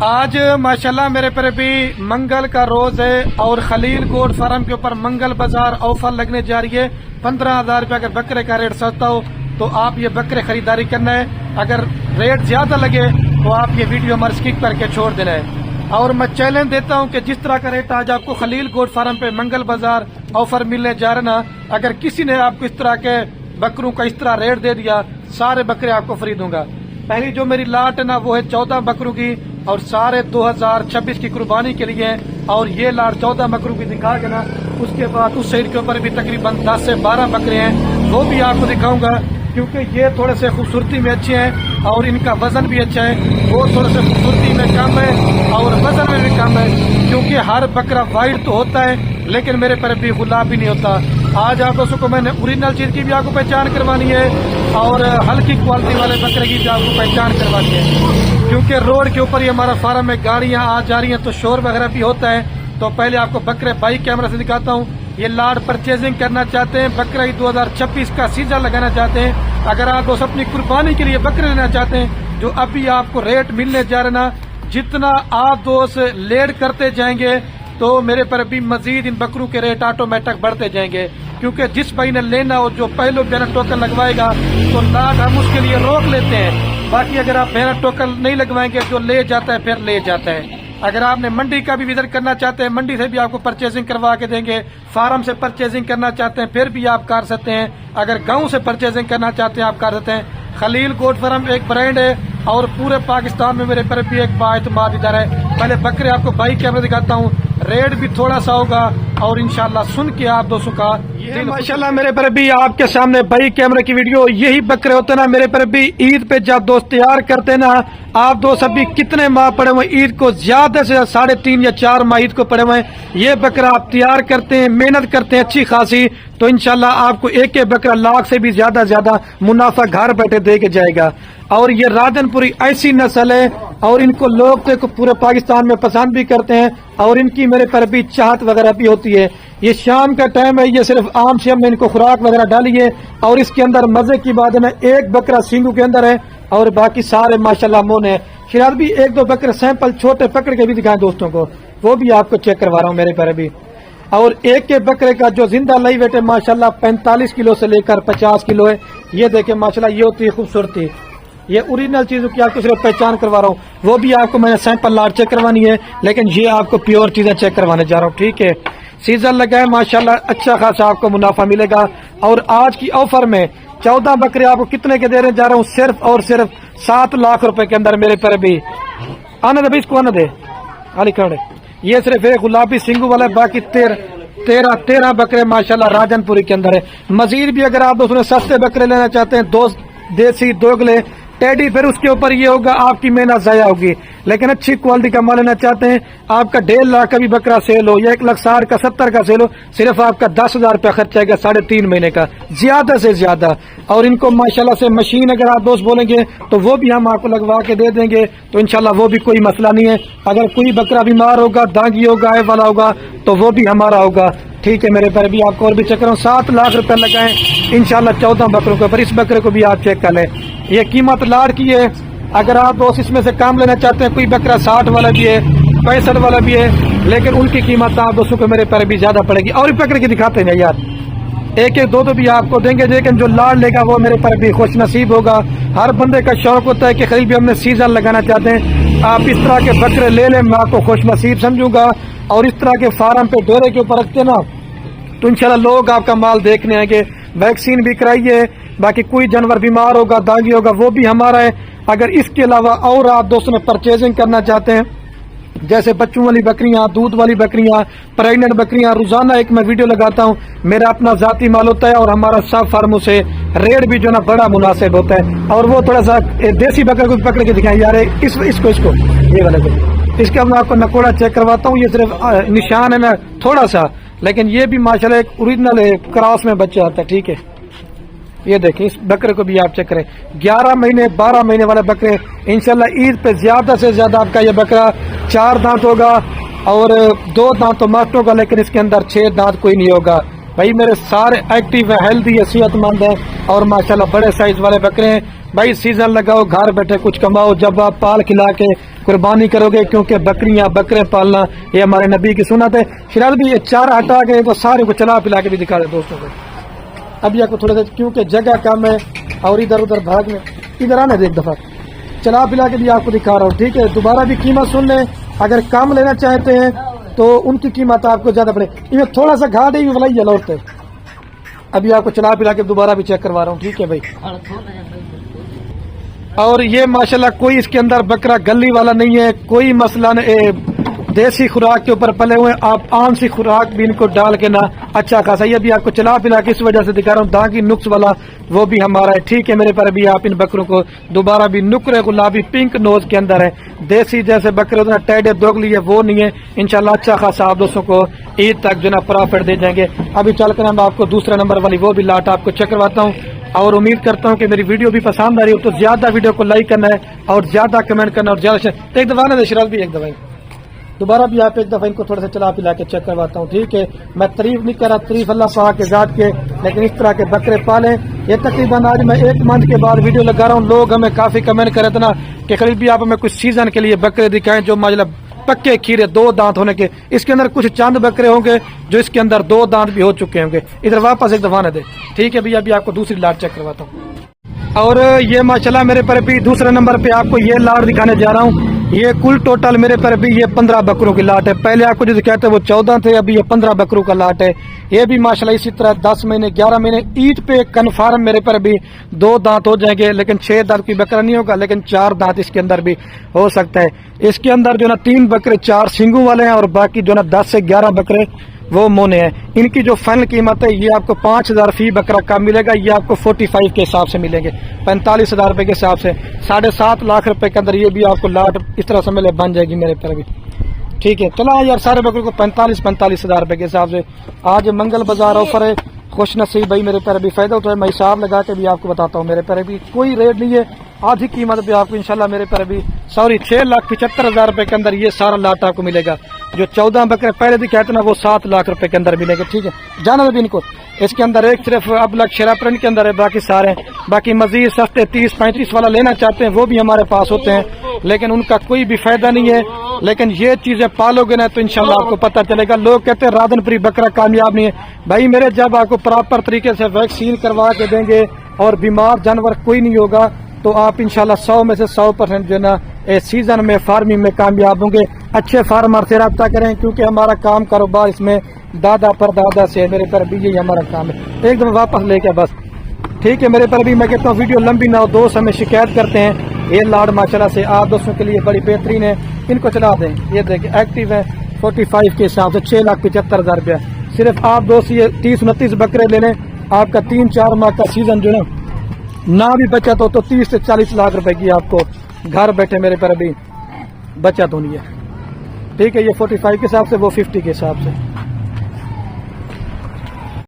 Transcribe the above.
आज माशाल्लाह मेरे पर भी मंगल का रोज है और खलील गोट फार्म के ऊपर मंगल बाजार ऑफर लगने जा रही है। 15,000 रुपये अगर बकरे का रेट सस्ता हो तो आप ये बकरे खरीदारी करना है। अगर रेट ज्यादा लगे तो आप ये वीडियो हमारे स्किप करके छोड़ देना है। और मैं चैलेंज देता हूँ कि जिस तरह का रेट आज आपको खलील गोट फार्म पे मंगल बाजार ऑफर मिलने जा रहा ना, अगर किसी ने आपको इस तरह के बकरों का इस तरह रेट दे दिया, सारे बकरे आपको फ्री दूंगा। पहली जो मेरी लाट है ना वो है 14 बकरों की और सारे 2026 की कुर्बानी के लिए है। और ये लाट 14 बकरों की दिखा के ना, उसके बाद उस साइड के ऊपर भी तकरीबन 10 से 12 बकरे हैं, वो भी आपको दिखाऊंगा क्योंकि ये थोड़े से खूबसूरती में अच्छे हैं और इनका वजन भी अच्छा है। वो थोड़े से खूबसूरती में कम है और वजन में भी कम है क्योंकि हर बकरा वाइट तो होता है लेकिन मेरे पर भी गुलाबी नहीं होता। आज आप दोस्तों को मैंने ओरिजिनल चीज की भी आपको पहचान करवानी है और हल्की क्वालिटी वाले बकरे की भी आपको पहचान करवानी है क्योंकि रोड के ऊपर ही हमारा फार्म में गाड़ियां आ जा रही हैं तो शोर वगैरह भी होता है। तो पहले आपको बकरे बाई कैमरा से दिखाता हूँ। ये लाट परचेजिंग करना चाहते हैं, बकरा 2026 का सीजन लगाना चाहते हैं, अगर आप दोस्त अपनी कुर्बानी के लिए बकरे लेना चाहते हैं, जो अभी आपको रेट मिलने जा रहा ना, जितना आप दोस्त लेट करते जाएंगे तो मेरे पर भी मजीद इन बकरों के रेट ऑटोमेटिक बढ़ते जाएंगे क्योंकि जिस भाई ने लेना हो जो पहले बिना टोकन लगवाएगा तो लाट हम उसके लिए रोक लेते हैं। बाकी अगर आप बिना टोकन नहीं लगवाएंगे जो ले जाता है फिर ले जाता है। अगर आपने मंडी का भी विजिट करना चाहते हैं, मंडी से भी आपको परचेजिंग करवा के देंगे। फार्म से परचेजिंग करना चाहते हैं फिर भी आप कर सकते हैं। अगर गांव से परचेजिंग करना चाहते हैं आप कर सकते हैं। खलील गोट फार्म एक ब्रांड है और पूरे पाकिस्तान में मेरे पर भी एक बाएतमाद इदारा है। पहले बकरे आपको बाई कैमरा दिखाता हूँ, रेट भी थोड़ा सा होगा और इंशाल्लाह सुन के आप दोस्तों का ये माशाल्लाह मेरे पर भी आपके सामने बाई कैमरे की वीडियो। यही बकरे होते ना मेरे पर भी ईद पे जब दोस्त तैयार करते ना, आप दोस्त अभी कितने माह पड़े हुए ईद को, ज्यादा से 3.5 या 4 माह ईद को पड़े हुए हैं। ये बकरा आप तैयार करते हैं, मेहनत करते हैं अच्छी खासी, तो इंशाल्लाह आपको एक बकरा लाख से भी ज्यादा मुनाफा घर बैठे दे के जाएगा। और ये राजनपुरी ऐसी नस्ल है और इनको लोग तो पूरे पाकिस्तान में पसंद भी करते हैं और इनकी मेरे पर भी चाहत वगैरह भी होती है। ये शाम का टाइम है, ये सिर्फ आम से हमने इनको खुराक वगैरह डाली है और इसके अंदर मजे की बात है ना, एक बकरा सींगू के अंदर है और बाकी सारे माशाल्लाह मोन है। फिलहाल भी 1-2 बकरे सैंपल छोटे पकड़ के भी दिखाएं दोस्तों को, वो भी आपको चेक करवा रहा हूँ मेरे पर भी। और एक के बकरे का जो जिंदा लाई वेट है माशाल्लाह 45 किलो से लेकर 50 किलो है। ये देखें माशाल्लाह, ये होती है खूबसूरती। ये ओरिजिनल चीजों की आपको सिर्फ पहचान करवा रहा हूँ, वो भी आपको मैंने सैंपल लाट चेक करवानी है लेकिन ये आपको प्योर चीजें चेक करवाने जा रहा हूँ। ठीक है, सीजन लगा है माशाल्लाह, अच्छा खासा आपको मुनाफा मिलेगा। और आज की ऑफर में 14 बकरे आपको कितने के देने जा रहा हूँ, सिर्फ और सिर्फ 7 लाख रुपए के अंदर मेरे पर भी। आने दे भाई, इसको आने दे अली खड़े। ये सिर्फ एक गुलाबी सिंगू वाला है, बाकी 13 बकरे माशाल्लाह राजनपुरी के अंदर है। मजीद भी अगर आप दोस्तों सस्ते बकरे लेना चाहते हैं, 2 देसी दोगले टेडी, फिर उसके ऊपर ये होगा आपकी मेहनत जाया होगी। लेकिन अच्छी क्वालिटी का माल लेना चाहते हैं, आपका 1.5 लाख का भी बकरा सेल हो या 1,60,000 का 70 का सेल हो, सिर्फ आपका 10,000 रुपया खर्चा आएगा 3.5 महीने का, ज्यादा से ज्यादा। और इनको माशाल्लाह से मशीन अगर आप दोस्त बोलेंगे तो वो भी हम आपको लगवा के दे देंगे, तो इंशाल्लाह वो भी कोई मसला नहीं है। अगर कोई बकरा बीमार होगा, दागी होगा, ऐब वाला होगा तो वो भी हमारा होगा। ठीक है, मेरे पर भी आपको और भी चेक करो, 7 लाख रुपए लगाएं इंशाल्लाह 14 बकरों के ऊपर। इस बकरे को भी आप चेक कर लें, ये कीमत लाट की है। अगर आप दोस्त इसमें से काम लेना चाहते हैं, कोई बकरा 60 वाला भी है, 65 वाला भी है, लेकिन उनकी कीमत आप दोस्तों को मेरे पर भी ज्यादा पड़ेगी। और बकरे की दिखाते हैं यार, 1-2 भी आपको देंगे, लेकिन जो लाड़ लेगा वो मेरे पर भी खुश नसीब होगा। हर बंदे का शौक होता है कि खरीद भी हमने सीजन लगाना चाहते हैं, आप इस तरह के बकरे ले लें, मैं आपको खुश नसीब समझूंगा। और इस तरह के फार्म पे डोरे के ऊपर रखते ना तो इंशाल्लाह लोग आपका माल देखने आएंगे। वैक्सीन भी कराइए, बाकी कोई जानवर बीमार होगा, दागी होगा, वो भी हमारा है। अगर इसके अलावा और आप दोस्तों में परचेजिंग करना चाहते हैं, जैसे बच्चों वाली बकरियां, दूध वाली बकरियां, प्रेग्नेंट बकरियां, रोजाना एक मैं वीडियो लगाता हूं, मेरा अपना जाती माल होता है और हमारा सब फार्मों से रेट भी जो ना बड़ा मुनासिब होता है। और वो थोड़ा सा देसी बकरे को पकड़ के दिखाएं यार, इसको ये वाले को, इसका मैं आपको नकोड़ा चेक करवाता हूँ। ये सिर्फ निशान है ना थोड़ा सा, लेकिन ये भी माशाल्लाह एक ओरिजिनल क्रॉस में बच्चा आता है। ठीक है, ये देखें, इस बकरे को भी आप चेक करें, 11 महीने 12 महीने वाले बकरे। इंशाल्लाह ईद पे ज्यादा से ज्यादा आपका ये बकरा 4 दांत होगा और 2 दांत तो मस्त होगा, लेकिन इसके अंदर 6 दांत कोई नहीं होगा। भाई मेरे सारे एक्टिव है, हेल्दी है, सेहतमंद है और माशाल्लाह बड़े साइज वाले बकरे हैं। भाई सीजन लगाओ, घर बैठे कुछ कमाओ, जब आप पाल खिला के قربانی کرو گے، کیونکہ بکریاں بکرے پالنا یہ ہمارے نبی کی سنت ہے۔ شراز بھی یہ چارہ ہٹا کے تو سارے کو چلا پلا کے بھی دکھا دے دوستوں کو۔ ابھی آپ کو تھوڑا سا کیونکہ جگہ کم ہے اور ادھر ادھر بھاگنے، ادھر آنے دے ایک دفعہ چلا پلا کے بھی آپ کو دکھا رہا ہوں، ٹھیک ہے۔ دوبارہ بھی قیمت سن لیں، اگر کم لینا چاہتے ہیں تو ان کی قیمت آپ کو زیادہ پڑے، یہ تھوڑا سا گھاٹ ہے ولائی لوٹتے۔ ابھی آپ کو چلا پلا کے دوبارہ بھی چیک کروا رہا ہوں، ٹھیک ہے بھائی۔ اور یہ ماشاءاللہ کوئی اس کے اندر بکرا گلی والا نہیں ہے، کوئی مسئلہ دیسی خوراک کے اوپر پلے ہوئے، آپ عام سی خوراک بھی ان کو ڈال کے نا اچھا خاصا، یہ بھی آپ کو چلا پلا کے اس وجہ سے دکھا رہا ہوں، داغی نقص والا وہ بھی ہمارا ہے، ٹھیک ہے میرے پر بھی۔ آپ ان بکروں کو دوبارہ بھی نکرے گلابی پنک نوز کے اندر ہے، دیسی جیسے بکرے اتنا ٹیڈے دوگلی ہے وہ نہیں ہے، انشاءاللہ اچھا خاصا آپ دوستوں کو عید تک جو نا پرافٹ دے جائیں گے۔ ابھی چل کر میں آپ کو دوسرے نمبر والی وہ بھی لاٹ آپ کو چیک کرواتا ہوں، اور امید کرتا ہوں کہ میری ویڈیو بھی پسند آ رہی ہو تو زیادہ ویڈیو کو لائک کرنا ہے اور زیادہ کمنٹ کرنا اور زیادہ شیئر۔ ایک دفعہ نا شراز بھی ایک دفعہ دوبارہ بھی آپ ایک دفعہ ان کو تھوڑا سا چلا پلا کے چیک کرواتا ہوں، ٹھیک ہے۔ میں تعریف نہیں کر رہا، تعریف اللہ پاک کے ذات کے، لیکن اس طرح کے بکرے پالیں۔ یہ تقریباً آج میں 1 منتھ کے بعد ویڈیو لگا رہا ہوں، لوگ ہمیں کافی کمنٹ کرے تھے نا کہ خلیل بھی آپ ہمیں کچھ سیزن کے لیے بکرے دکھائیں جو ماجلہ پکے کھیرے 2 دانت ہونے کے، اس کے اندر کچھ چند بکرے ہوں گے جو اس کے اندر 2 دانت بھی ہو چکے ہوں گے۔ ادھر واپس ایک دفعہ نہ دے، ٹھیک ہے بھیا۔ ابھی آپ کو دوسری لاٹ چیک کرواتا ہوں، اور یہ ماشاءاللہ میرے پر بھی دوسرے نمبر پہ آپ کو یہ لاٹ دکھانے جا رہا ہوں۔ یہ کل ٹوٹل میرے پر بھی یہ 15 بکروں کی لاٹ ہے، پہلے آپ کو جو کہتے ہیں وہ 14 تھے، ابھی یہ 15 بکروں کا لاٹ ہے۔ یہ بھی ماشاءاللہ اسی طرح 10 مہینے 11 مہینے عید پہ کنفرم میرے پر بھی 2 دانت ہو جائیں گے، لیکن 6 دانت کی بکرا نہیں ہوگا، لیکن 4 دانت اس کے اندر بھی ہو سکتا ہے۔ اس کے اندر جو نا 3 بکرے 4 سنگوں والے ہیں اور باقی جو نا 10 سے 11 بکرے وہ مونے ہیں۔ ان کی جو فائنل قیمت ہے یہ آپ کو 5000 فی بکرا کا ملے گا، یہ آپ کو 45 کے حساب سے ملیں گے، 45,000 روپے کے حساب سے، 7.5 لاکھ روپے کے اندر یہ بھی آپ کو لاٹ اس طرح سے ملے بن جائے گی میرے پر بھی، ٹھیک ہے۔ چلا یار سارے بکروں کو 45,000 روپے کے حساب سے آج منگل بازار آفر ہے، خوش نصیب بھائی میرے پر بھی فائدہ ہوتا ہے۔ میں حساب لگا کے بھی آپ کو بتاتا ہوں، میرے پر بھی کوئی ریٹ نہیں ہے، آدھی قیمت بھی آپ کو انشاءاللہ میرے پر بھی 6,75,000 روپے کے اندر یہ سارا لاٹ آپ کو ملے گا۔ جو 14 بکرے پہلے دکھائے تھے نا وہ 7 لاکھ روپے کے اندر ملے گا، ٹھیک ہے۔ جانا بھی ان کو اس کے اندر ایک صرف اب لگ شیرا پرنٹ کے اندر ہے، باقی سارے ہیں۔ باقی مزید سستے 30-35 والا لینا چاہتے ہیں وہ بھی ہمارے پاس ہوتے ہیں، لیکن ان کا کوئی بھی فائدہ نہیں ہے۔ لیکن یہ چیزیں پالو گے نا تو انشاءاللہ آپ کو پتہ چلے گا۔ لوگ کہتے ہیں رادن پوری بکرا کامیاب نہیں ہے، بھائی میرے جب آپ کو پراپر طریقے سے ویکسین کروا کے دیں گے اور بیمار جانور کوئی نہیں ہوگا تو آپ انشاءاللہ 100 میں سے 100% جو ہے نا سیزن میں فارمنگ میں کامیاب ہوں گے۔ اچھے فارمر سے رابطہ کریں، کیونکہ ہمارا کام کاروبار اس میں دادا پر دادا سے میرے پر بھی یہی ہمارا کام ہے۔ ایک دم واپس لے کے بس، ٹھیک ہے میرے پر بھی۔ میں کہتا ہوں ویڈیو لمبی نہ ہو، دوست ہمیں شکایت کرتے ہیں۔ یہ لاڈ ماشاءاللہ سے آپ دوستوں کے لیے بڑی بہترین ہے، ان کو چلا دیں۔ یہ دیکھیں ایکٹیو ہے 45 کے حساب سے 6,75,000 روپیہ۔ صرف آپ دوست یہ 30-29 بکرے لے لیں، آپ کا 3-4 ماہ کا سیزن جو ہے نہ بھی بچت ہو تو 30 سے 40 لاکھ روپے کی آپ کو گھر بیٹھے میرے پر ابھی بچت ہونی ہے، ٹھیک ہے۔ یہ 45 کے حساب سے، وہ 50 کے حساب سے۔